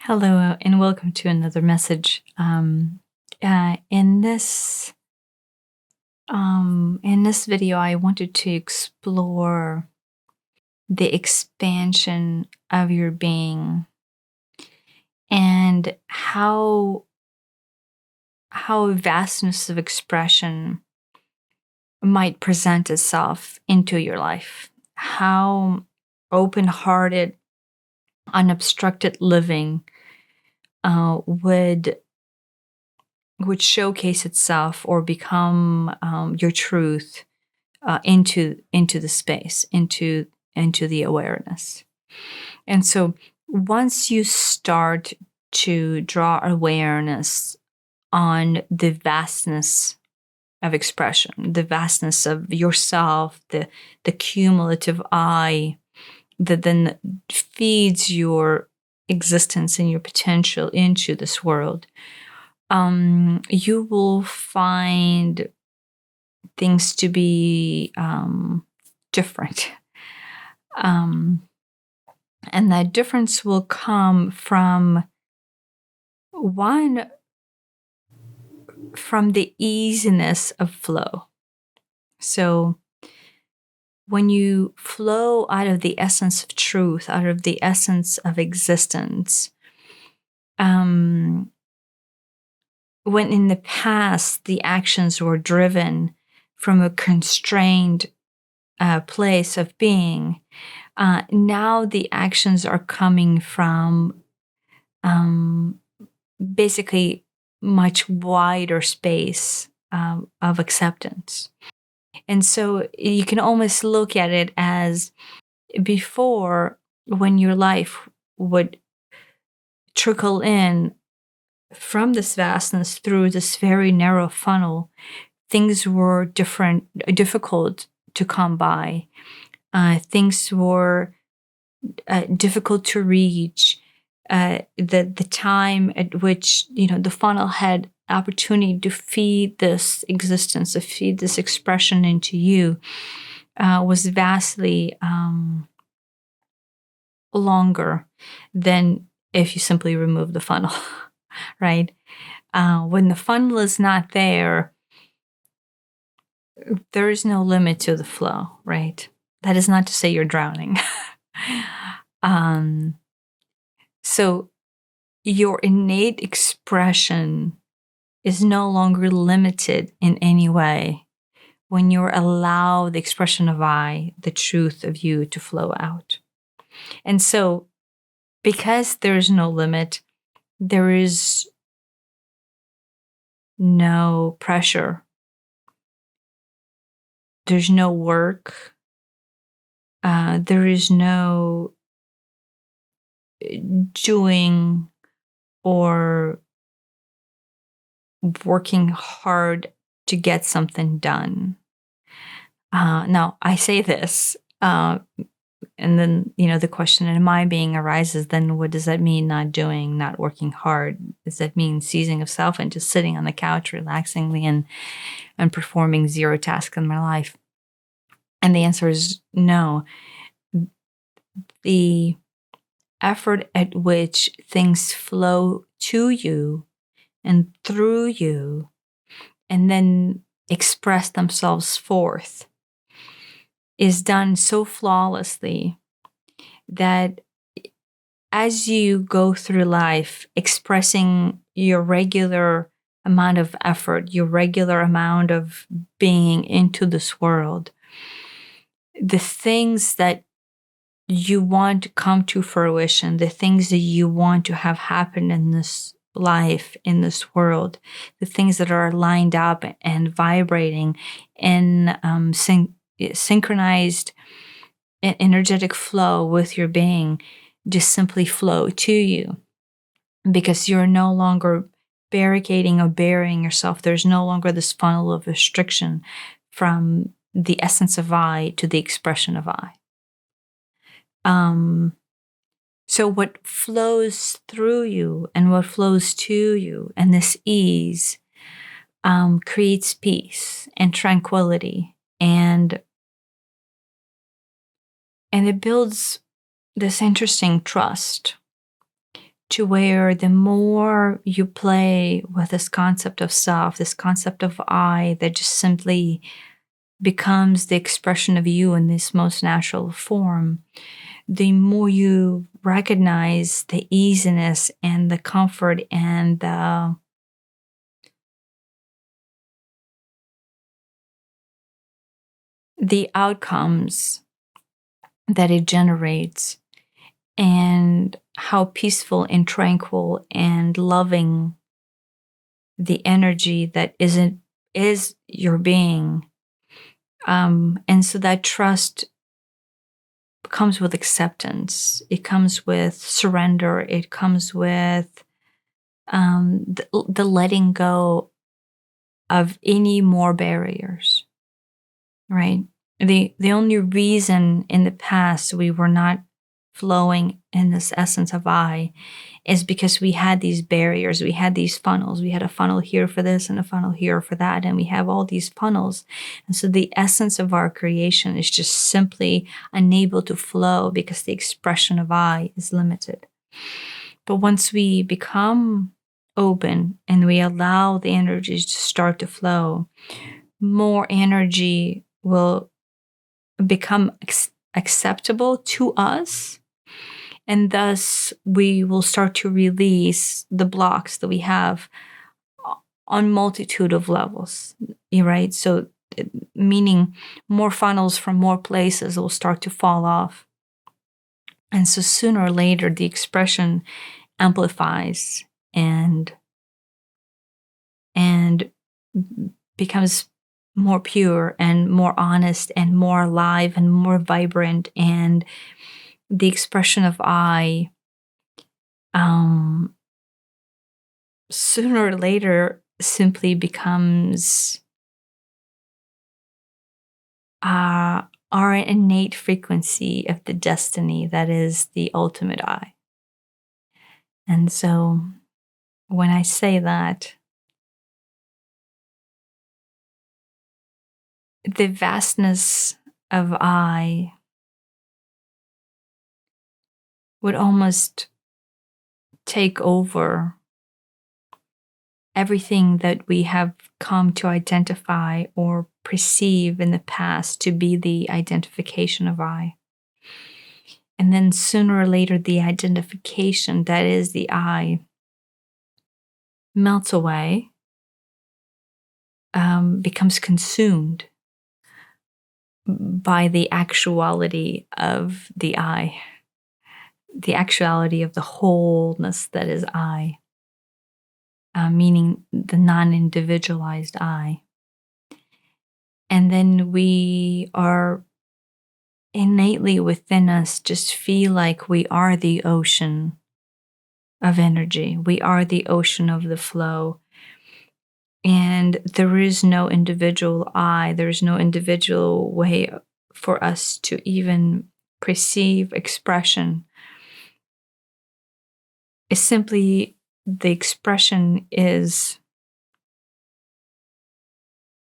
Hello, and welcome to another message. In this video, I wanted to explore the expansion of your being and how vastness of expression might present itself into your life. How open-hearted, unobstructed living would showcase itself or become your truth into the space, into the awareness. And so once you start to draw awareness on the vastness of expression, the vastness of yourself, the cumulative I that then feeds your existence and your potential into this world, you will find things to be different. And that difference will come from the easiness of flow. So when you flow out of the essence of truth, out of the essence of existence, when in the past the actions were driven from a constrained place of being, now the actions are coming from basically much wider space of acceptance. And so you can almost look at it as before, when your life would trickle in from this vastness through this very narrow funnel, things were difficult to come by. Things were difficult to reach. The time at which the funnel had opportunity to feed this existence, to feed this expression into you, was vastly longer than if you simply remove the funnel, right? When the funnel is not there, there is no limit to the flow, right? That is not to say you're drowning. So your innate expression is no longer limited in any way when you allow the expression of I, the truth of you, to flow out. And so because there is no limit, there is no pressure. There's no work. There is no doing or working hard to get something done. Now, I say this, and then, the question in my being arises, then what does that mean, not doing, not working hard? Does that mean seizing of self and just sitting on the couch relaxingly and performing zero tasks in my life? And the answer is no. The effort at which things flow to you and through you and then express themselves forth is done so flawlessly that as you go through life expressing your regular amount of effort, your regular amount of being into this world, the things that you want to come to fruition, the things that you want to have happen in this life, in this world, the things that are lined up and vibrating in synchronized energetic flow with your being, just simply flow to you, because you're no longer barricading or burying yourself. There's no longer this funnel of restriction from the essence of I to the expression of I. So what flows through you and what flows to you, and this ease, creates peace and tranquility, and it builds this interesting trust to where the more you play with this concept of self, this concept of I, that just simply becomes the expression of you in this most natural form, the more you recognize the easiness and the comfort and the outcomes that it generates, and how peaceful and tranquil and loving the energy that is your being. And so that trust comes with acceptance. It comes with surrender. It comes with the letting go of any more barriers, right? The only reason in the past we were not flowing in this essence of I is because we had these barriers. We had these funnels. We had a funnel here for this and a funnel here for that. And we have all these funnels. And so the essence of our creation is just simply unable to flow because the expression of I is limited. But once we become open and we allow the energies to start to flow, more energy will become acceptable to us. And thus, we will start to release the blocks that we have on multitude of levels, right? So, meaning more funnels from more places will start to fall off. And so sooner or later, the expression amplifies and becomes more pure and more honest and more alive and more vibrant, and the expression of I, sooner or later, simply becomes our innate frequency of the destiny that is the ultimate I. And so when I say that, the vastness of I would almost take over everything that we have come to identify or perceive in the past to be the identification of I. And then sooner or later, the identification that is the I melts away, becomes consumed by the actuality of the I, the actuality of the wholeness that is I, meaning the non-individualized I. And then we are innately within us just feel like we are the ocean of energy. We are the ocean of the flow. And there is no individual I, there is no individual way for us to even perceive expression. It's simply the expression is,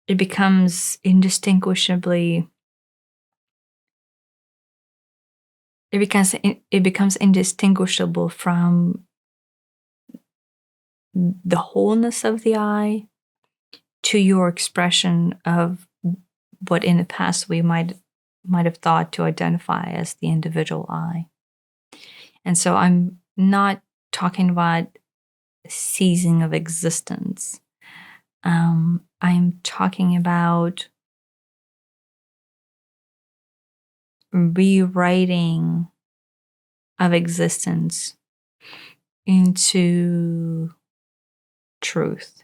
it becomes indistinguishably, it becomes indistinguishable from the wholeness of the I to your expression of what in the past we might have thought to identify as the individual I. And so I'm not talking about ceasing of existence. I'm talking about rewriting of existence into truth.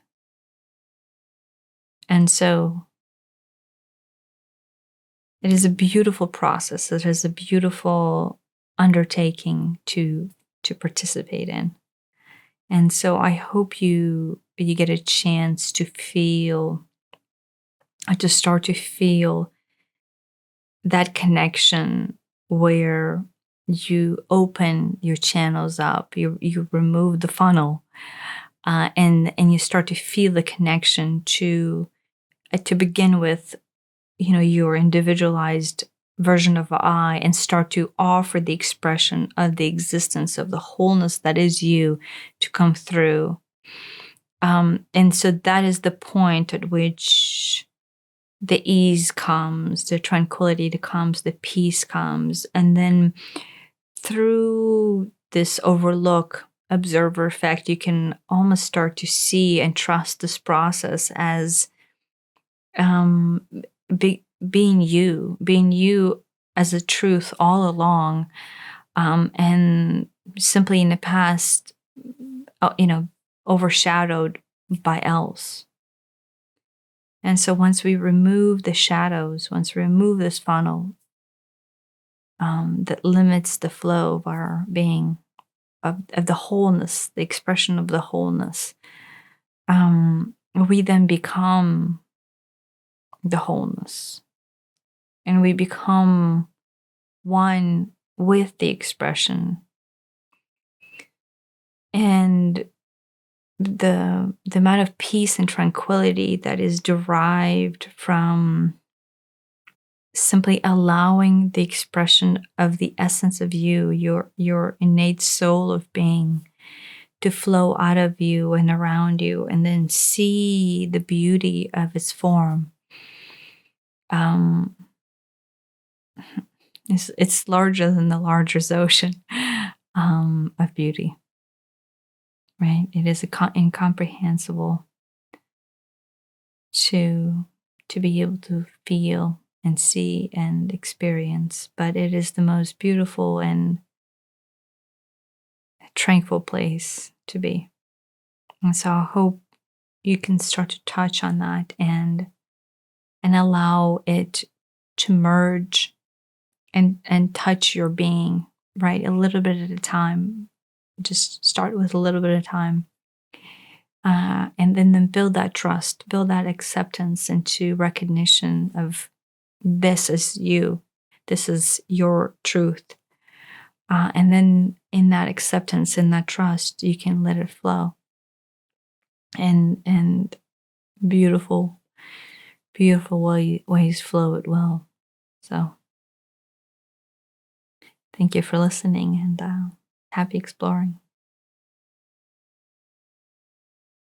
And so it is a beautiful process. It is a beautiful undertaking to participate in. And so I hope you get a chance to start to feel that connection where you open your channels up, you remove the funnel, and you start to feel the connection to begin with, your individualized version of I and start to offer the expression of the existence of the wholeness that is you to come through. And so that is the point at which the ease comes, the tranquility comes, the peace comes. And then through this overlook observer effect, you can almost start to see and trust this process as being you as a truth all along. And simply in the past, overshadowed by else. And so once we remove the shadows, once we remove this funnel that limits the flow of our being, of the wholeness, the expression of the wholeness, we then become the wholeness. And we become one with the expression. And the amount of peace and tranquility that is derived from simply allowing the expression of the essence of you, your innate soul of being, to flow out of you and around you, and then see the beauty of its form. It's larger than the largest ocean of beauty. Right? It is incomprehensible to be able to feel and see and experience, but it is the most beautiful and tranquil place to be. And so I hope you can start to touch on that and allow it to merge and touch your being, right? A little bit at a time. Just start with a little bit at a time. And then build that trust, build that acceptance into recognition of this is you, this is your truth. And then in that acceptance, in that trust, you can let it flow. And beautiful, beautiful ways flow at will. So thank you for listening, and happy exploring.